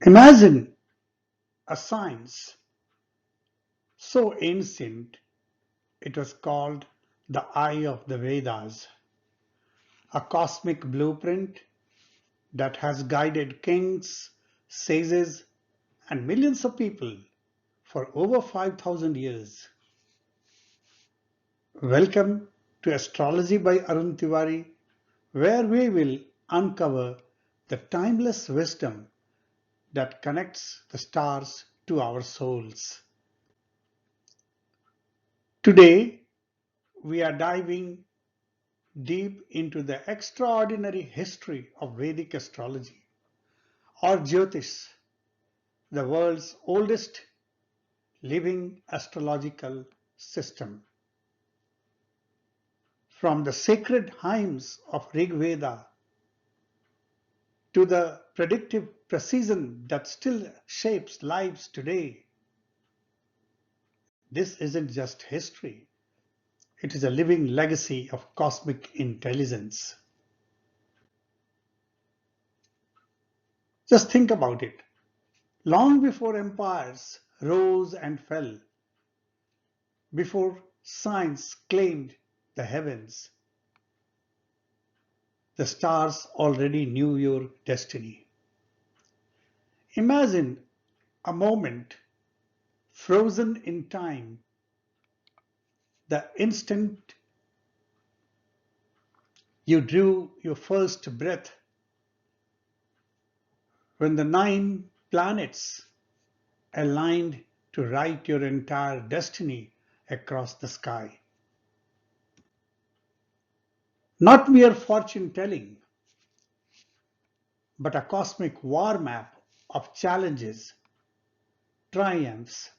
Imagine a science so ancient it was called the Eye of the Vedas, a cosmic blueprint that has guided kings, sages, and millions of people for over 5,000 years. Welcome to Astrology by Arun Tiwari, where we will uncover the timeless wisdom that connects the stars to our souls. Today, we are diving deep into the extraordinary history of Vedic astrology, or Jyotish, the world's oldest living astrological system. From the sacred hymns of Rig Veda to the predictive precision that still shapes lives today, this isn't just history, it is a living legacy of cosmic intelligence. Just think about it. Long before empires rose and fell, before science claimed the heavens, the stars already knew your destiny. Imagine a moment frozen in time, the instant you drew your first breath, when the nine planets aligned to write your entire destiny across the sky. Not mere fortune telling, but a cosmic war map of challenges, triumphs,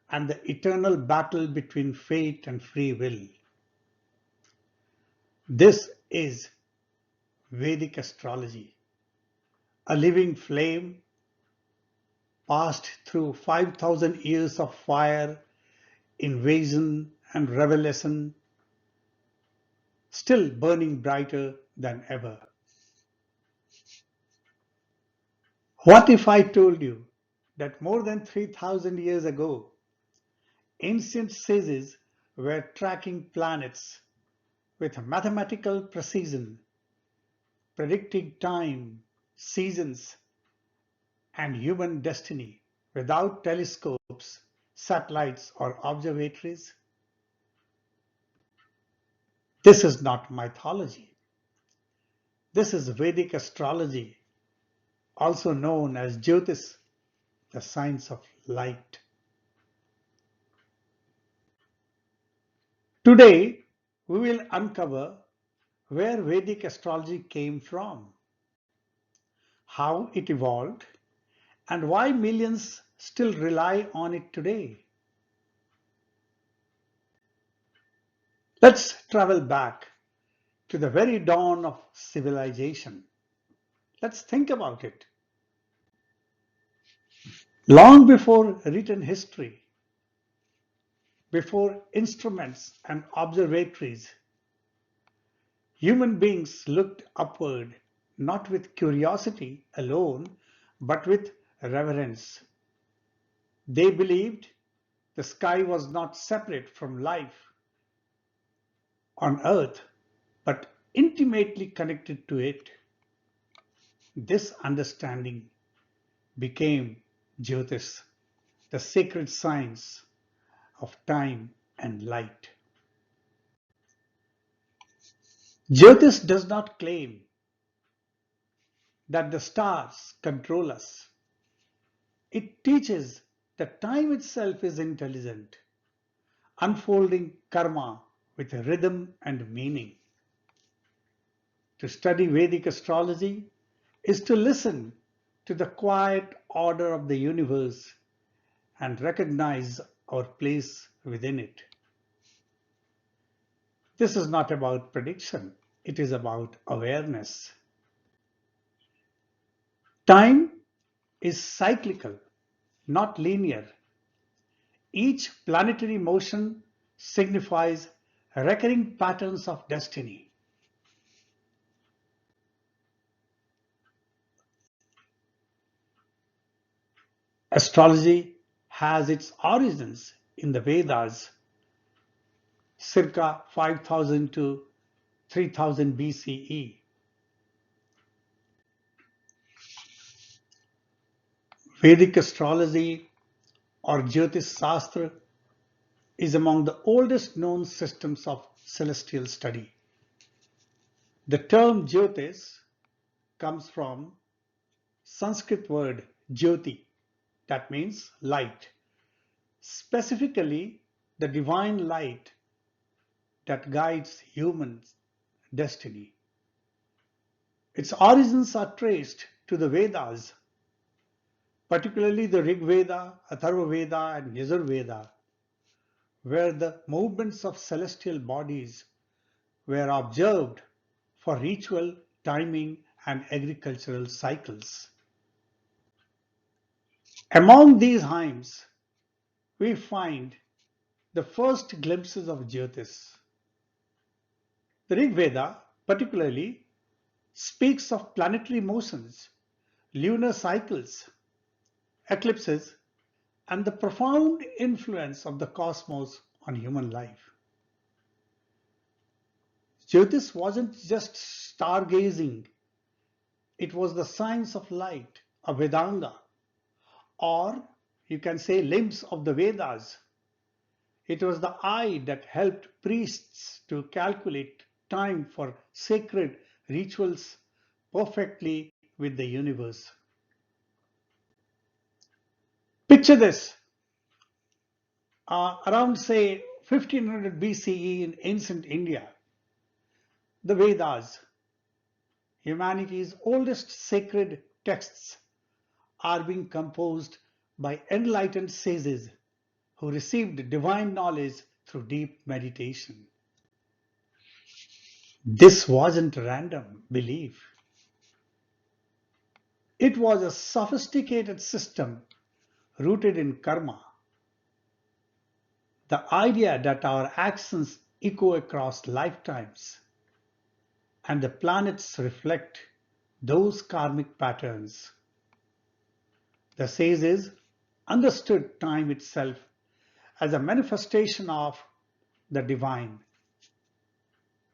and the eternal battle between fate and free will. This is Vedic astrology, a living flame passed through 5,000 years of fire, invasion, and revelation, still burning brighter than ever. What if I told you that more than 3,000 years ago, ancient sages were tracking planets with mathematical precision, predicting time, seasons, and human destiny without telescopes, satellites, or observatories? This is not mythology. This is Vedic astrology, also known as Jyotish, the science of light. Today, we will uncover where Vedic astrology came from, how it evolved, and why millions still rely on it today. Let's travel back to the very dawn of civilization. Let's think about it. Long before written history, before instruments and observatories, human beings looked upward, not with curiosity alone, but with reverence. They believed the sky was not separate from life on earth, but intimately connected to it. This understanding became Jyotish, the sacred science of time and light. Jyotish does not claim that the stars control us. It teaches that time itself is intelligent, unfolding karma with rhythm and meaning. To study Vedic astrology is to listen to the quiet order of the universe and recognize our place within it. This is not about prediction, it is about awareness. Time is cyclical, not linear. Each planetary motion signifies recurring patterns of destiny. Astrology has its origins in the Vedas, circa 5000 to 3000 BCE. Vedic astrology or Jyotish Shastra is among the oldest known systems of celestial study. The term Jyotish comes from Sanskrit word Jyoti, that means light, specifically the divine light that guides human destiny. Its origins are traced to the Vedas, particularly the Rig Veda, Atharva Veda, and Yajur Veda, where the movements of celestial bodies were observed for ritual, timing, and agricultural cycles. Among these hymns, we find the first glimpses of Jyotish. The Rig Veda, particularly, speaks of planetary motions, lunar cycles, eclipses, and the profound influence of the cosmos on human life. Jyotish wasn't just stargazing, it was the science of light, a Vedanga, or you can say limbs of the Vedas. It was the eye that helped priests to calculate time for sacred rituals perfectly with the universe. Picture this, around say 1500 BCE in ancient India, the Vedas, humanity's oldest sacred texts, are being composed by enlightened sages who received divine knowledge through deep meditation. This wasn't random belief. It was a sophisticated system rooted in karma, the idea that our actions echo across lifetimes and the planets reflect those karmic patterns. The sages understood time itself as a manifestation of the divine,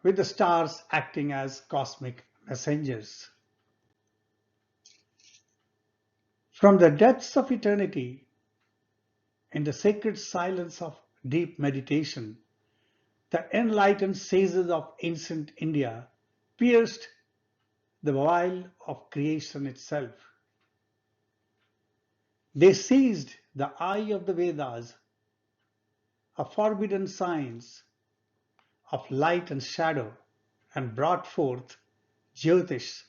with the stars acting as cosmic messengers. From the depths of eternity, in the sacred silence of deep meditation, the enlightened sages of ancient India pierced the veil of creation itself. They seized the eye of the Vedas, a forbidden science of light and shadow, and brought forth Jyotish,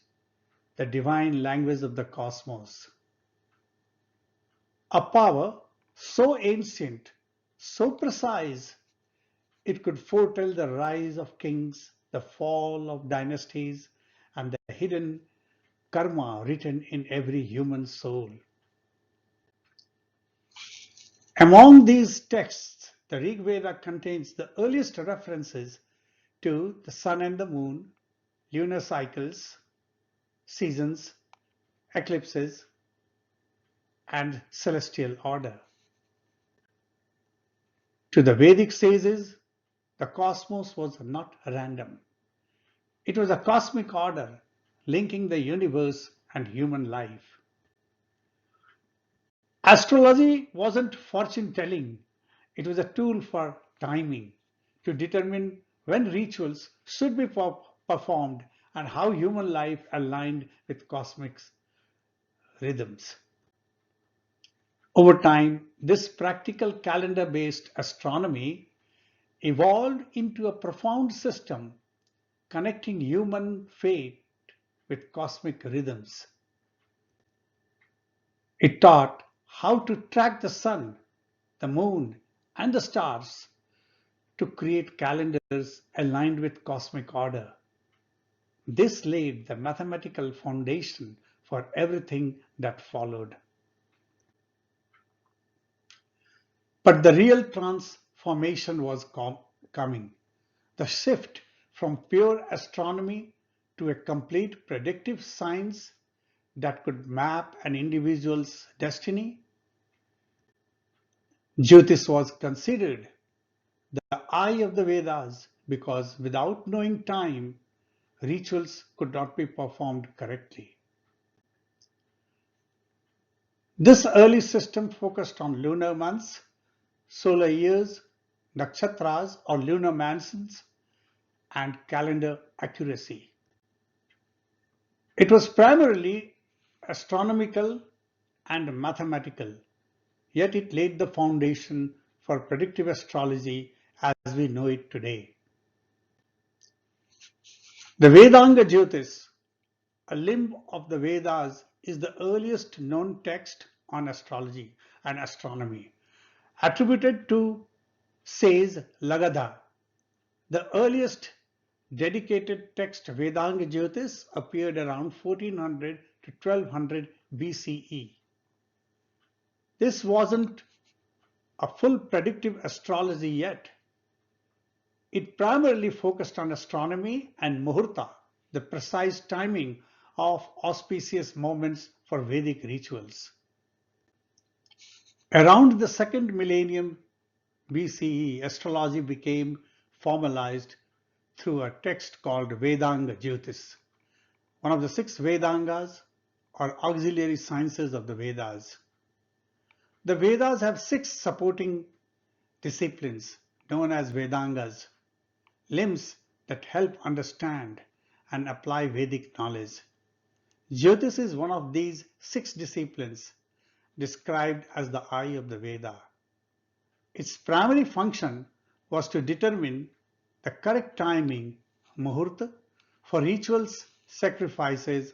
the divine language of the cosmos. A power so ancient, so precise, it could foretell the rise of kings, the fall of dynasties, and the hidden karma written in every human soul. Among these texts, the Rig Veda contains the earliest references to the sun and the moon, lunar cycles, seasons, eclipses, and celestial order. To the Vedic sages, the cosmos was not random. It was a cosmic order linking the universe and human life. Astrology wasn't fortune telling, it was a tool for timing, to determine when rituals should be performed and how human life aligned with cosmic rhythms. Over time, this practical calendar based astronomy evolved into a profound system connecting human fate with cosmic rhythms. It taught how to track the sun, the moon, and the stars to create calendars aligned with cosmic order. This laid the mathematical foundation for everything that followed. But the real transformation was coming. The shift from pure astronomy to a complete predictive science that could map an individual's destiny Jyotish was considered the eye of the Vedas because without knowing time, rituals could not be performed correctly. This early system focused on lunar months, solar years, nakshatras or lunar mansions, and calendar accuracy. It was primarily astronomical and mathematical, yet it laid the foundation for predictive astrology as we know it today. The Vedanga Jyotish, a limb of the Vedas, is the earliest known text on astrology and astronomy, attributed to says Lagadha. The earliest dedicated text, Vedanga Jyotish, appeared around 1400 to 1200 BCE. This wasn't a full predictive astrology yet. It primarily focused on astronomy and muhurta, the precise timing of auspicious moments for Vedic rituals. Around the second millennium BCE, astrology became formalized through a text called Vedanga Jyotish, one of the six Vedangas or auxiliary sciences of the Vedas. The Vedas have six supporting disciplines known as Vedangas, limbs that help understand and apply Vedic knowledge. Jyotish is one of these six disciplines described as the eye of the Veda. Its primary function was to determine the correct timing, muhurta, for rituals, sacrifices,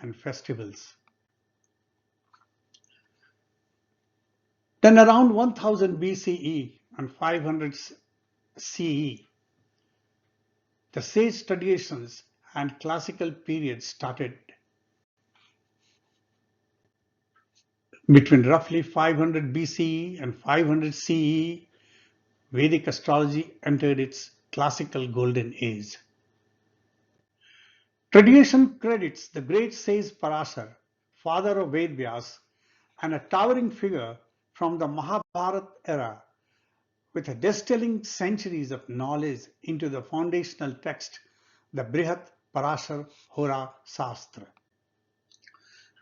and festivals. Then around 1000 BCE and 500 CE, the sage traditions and classical period started. Between roughly 500 BCE and 500 CE, Vedic astrology entered its classical golden age. Tradition credits the great sage Parashar, father of Ved Vyas, and a towering figure from the Mahabharata era, with distilling centuries of knowledge into the foundational text, the Brihat Parashar Hora Shastra.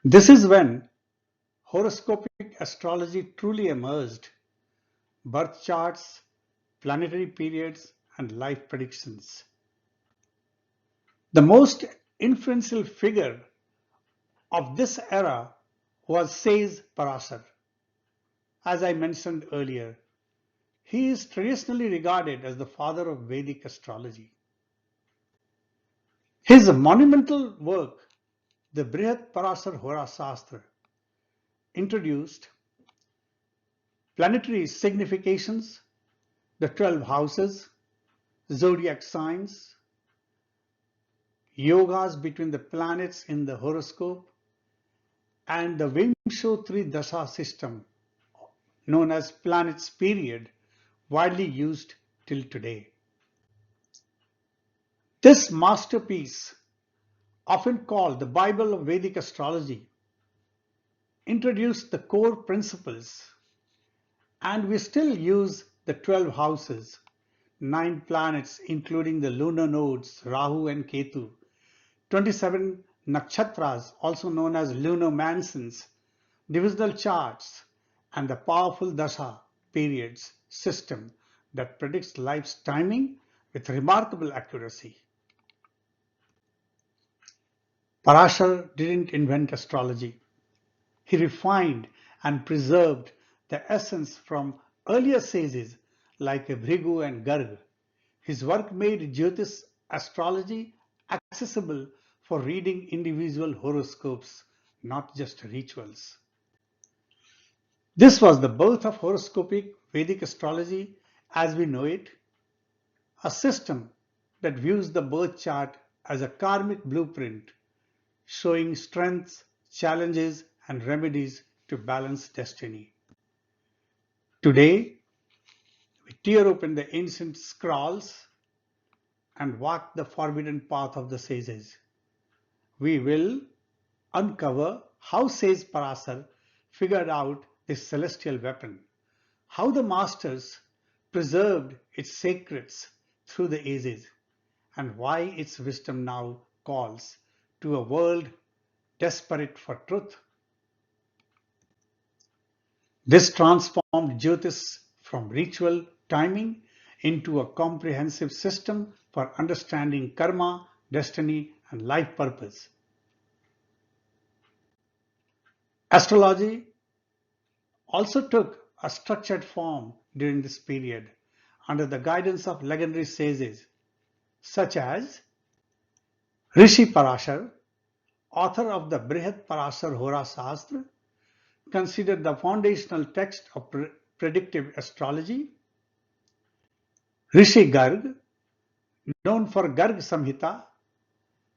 This is when horoscopic astrology truly emerged. Birth charts, planetary periods, and life predictions. The most influential figure of this era was sage Parashar. As I mentioned earlier, he is traditionally regarded as the father of Vedic astrology. His monumental work, the Brihat Parashar Hora Shastra, introduced planetary significations, the 12 houses, zodiac signs, yogas between the planets in the horoscope, and the Vimshotri Dasha system, known as planets period, widely used till today. This masterpiece, often called the Bible of Vedic astrology, introduced the core principles, and we still use the 12 houses, 9 planets including the lunar nodes Rahu and Ketu, 27 nakshatras also known as lunar mansions, divisional charts, and the powerful dasha periods system that predicts life's timing with remarkable accuracy. Parashar didn't invent astrology. He refined and preserved the essence from earlier sages like Bhrigu and Garg. His work made Jyotish astrology accessible for reading individual horoscopes, not just rituals. This was the birth of horoscopic Vedic astrology as we know it, a system that views the birth chart as a karmic blueprint, showing strengths, challenges, and remedies to balance destiny. Today, we tear open the ancient scrolls and walk the forbidden path of the sages. We will uncover how sage Parasar figured out this celestial weapon, how the masters preserved its secrets through the ages, and why its wisdom now calls to a world desperate for truth. This transformed Jyotish from ritual timing into a comprehensive system for understanding karma, destiny, and life purpose. Astrology also took a structured form during this period under the guidance of legendary sages such as Rishi Parashar, author of the Brihat Parashar Hora Shastra, considered the foundational text of predictive astrology. Rishi Garg, known for Garg Samhita,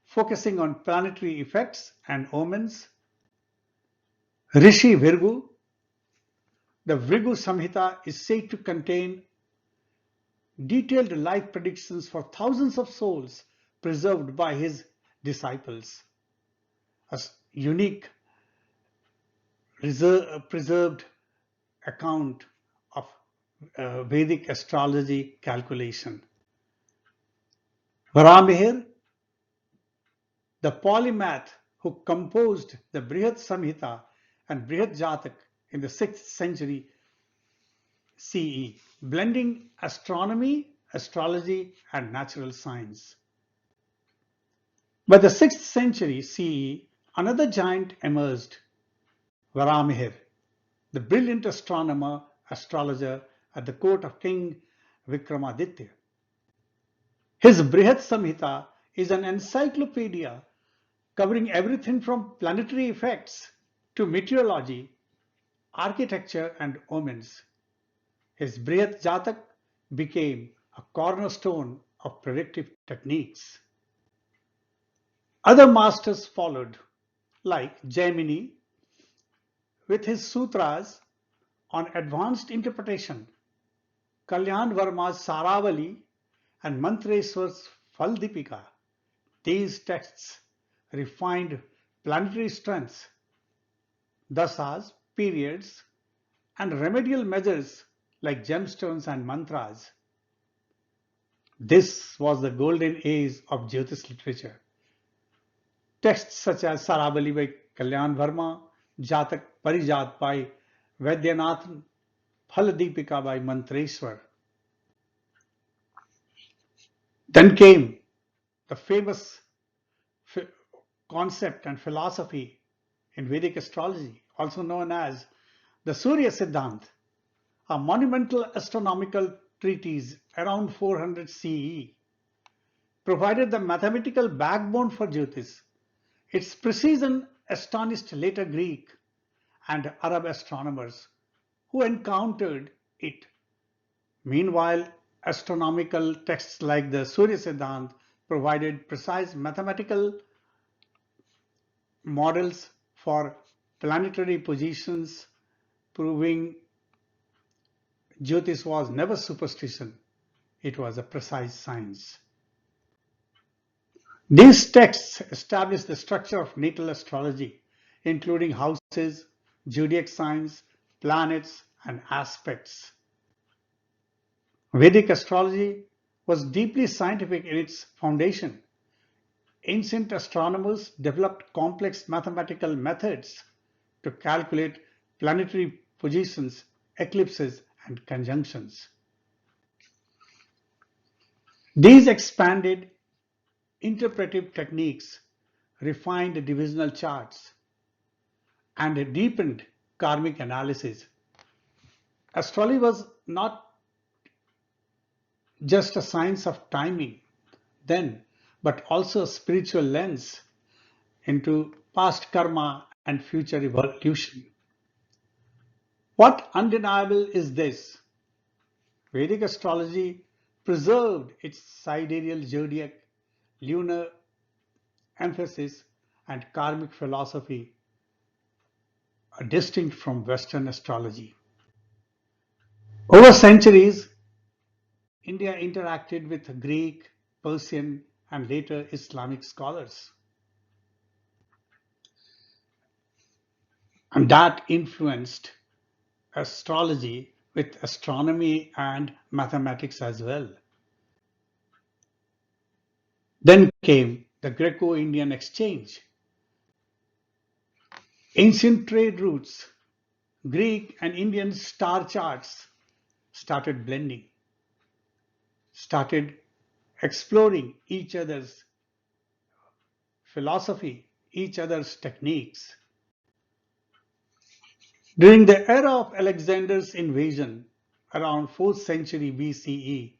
focusing on planetary effects and omens. Rishi Virgu, the Vrigu Samhita is said to contain detailed life predictions for thousands of souls preserved by his disciples. A unique preserved account of Vedic astrology calculation. Varamihir, the polymath who composed the Brihat Samhita and Brihat Jatak in the 6th century CE, blending astronomy, astrology, and natural science. By the 6th century CE, another giant emerged, Varamihir, the brilliant astronomer, astrologer at the court of King Vikramaditya. His Brihat Samhita is an encyclopedia covering everything from planetary effects to meteorology, architecture, and omens. His Brihat Jatak became a cornerstone of predictive techniques. Other masters followed, like Jaimini, with his sutras on advanced interpretation, Kalyan Varma's Saravali, and Mantreswar's Faldipika. These texts refined planetary strengths, dasas, periods, and remedial measures like gemstones and mantras. This was the golden age of Jyotish literature. Texts such as Saravali by Kalyan Varma, Jatak Parijat by Vaidyanathan, Phaladipika by Mantreswar. Then came the famous concept and philosophy in Vedic astrology, also known as the Surya Siddhant, a monumental astronomical treatise around 400 CE, provided the mathematical backbone for Jyotish. Its precision astonished later Greek and Arab astronomers who encountered it. Meanwhile, astronomical texts like the Surya Siddhant provided precise mathematical models for planetary positions, proving Jyotish was never superstition, it was a precise science. These texts establish the structure of natal astrology, including houses, zodiac signs, planets, and aspects. Vedic astrology was deeply scientific in its foundation. Ancient astronomers developed complex mathematical methods to calculate planetary positions, eclipses, and conjunctions. These expanded interpretive techniques, refined divisional charts, and deepened karmic analysis. Astrology was not just a science of timing then, but also a spiritual lens into past karma and future evolution. What undeniable is this? Vedic astrology preserved its sidereal zodiac, lunar emphasis, and karmic philosophy, distinct from Western astrology. Over centuries, India interacted with Greek, Persian, and later Islamic scholars. And that influenced astrology with astronomy and mathematics as well. Then came the Greco-Indian exchange. Ancient trade routes, Greek and Indian star charts started blending, started exploring each other's philosophy, each other's techniques. During the era of Alexander's invasion, around 4th century BCE,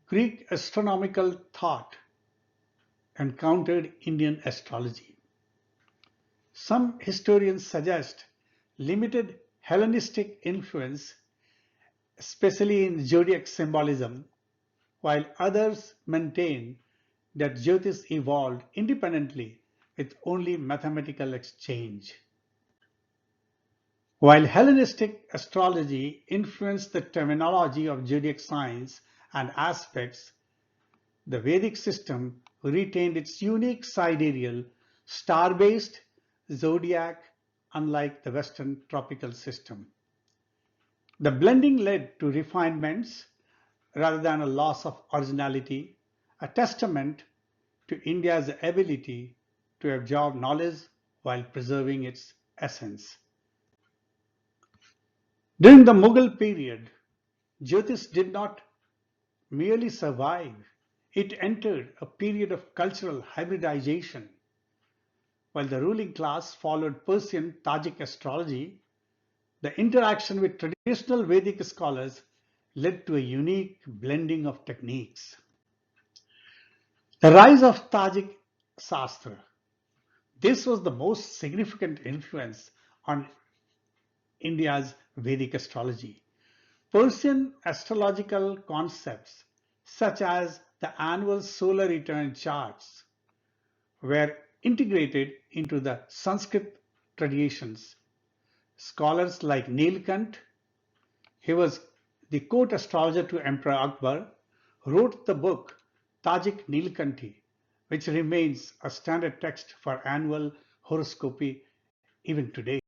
Greek astronomical thought encountered Indian astrology. Some historians suggest limited Hellenistic influence, especially in zodiac symbolism, while others maintain that Jyotish evolved independently with only mathematical exchange. While Hellenistic astrology influenced the terminology of zodiac signs and aspects, the Vedic system retained its unique sidereal, star-based zodiac, unlike the Western tropical system. The blending led to refinements rather than a loss of originality, a testament to India's ability to absorb knowledge while preserving its essence. During the Mughal period, Jyotish did not merely survive, it entered a period of cultural hybridization. While the ruling class followed Persian Tajik astrology, the interaction with traditional Vedic scholars led to a unique blending of techniques. The rise of Tajik Shastra. This was the most significant influence on India's Vedic astrology. Persian astrological concepts such as the annual solar return charts were integrated into the Sanskrit traditions. Scholars like Nilkant, he was the court astrologer to Emperor Akbar, wrote the book Tajik Nilkanti, which remains a standard text for annual horoscopy even today.